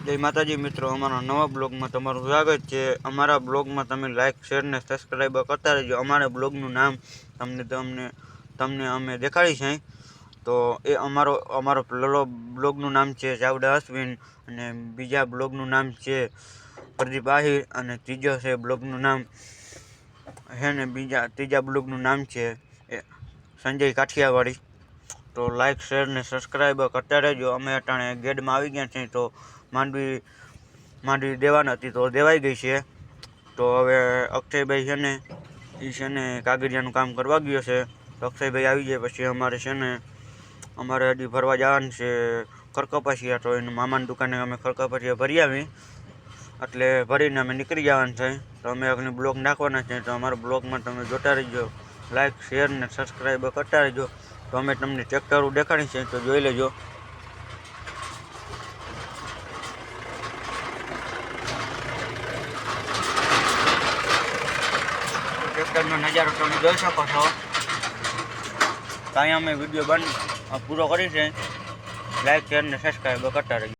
जय माताजी मित्रों, अमरा नवा ब्लॉग में तमारुं स्वागत है। अमरा ब्लॉग में तमे लाइक शेर ने सब्सक्राइब करता रहो। अमरा ब्लॉगनु नाम तमने तमने तमने अमे देखाड़ी छे। तो ए अमारो अमारो पहलो ब्लॉगनु नाम है चावड़ा अश्विन अने बीजा ब्लॉगनु नाम है प्रदीप आहिर अने तीजो है ब्लॉगनु नाम है ने तीजा ब्लॉगनु नाम है संजय काठियावाड़ी। तो लाइक शेर ने सब्सक्राइब करता रहो। अमे अटाणे गेड में आई गया छे। तो मांडवी मांडवी देवानी हती तो देवाई गई है। तो हवे अक्षय भाई है ने ई है ने कागड़ियानुं काम करवा गयो है। तो अक्षय भाई आई जाए पछी अमारे है ने अमारे हजी फरवा जवानुं छे खड़कपासिया। तो एना मामानी दुकाने अमे खड़कपासिया भरी आवी एटले भरीने अमे निकળી जवाना छे। तो अमे अगली ब्लॉग नाखवाना छे। तो अमारा ब्लॉग में तमे जोता रहीजो, लाइक शेर ने सब्सक्राइब करता रहीजो। तो अमे तमने ट्रेक्टरो देखाड़ी छे तो जोई लेजो। ट्रेक्टरनो नजारो तमे जोई शको छो। तो अहीं अमे विडियो पूरो करी छे। लाइक शेर ने सब्सक्राइब करता रहीजो।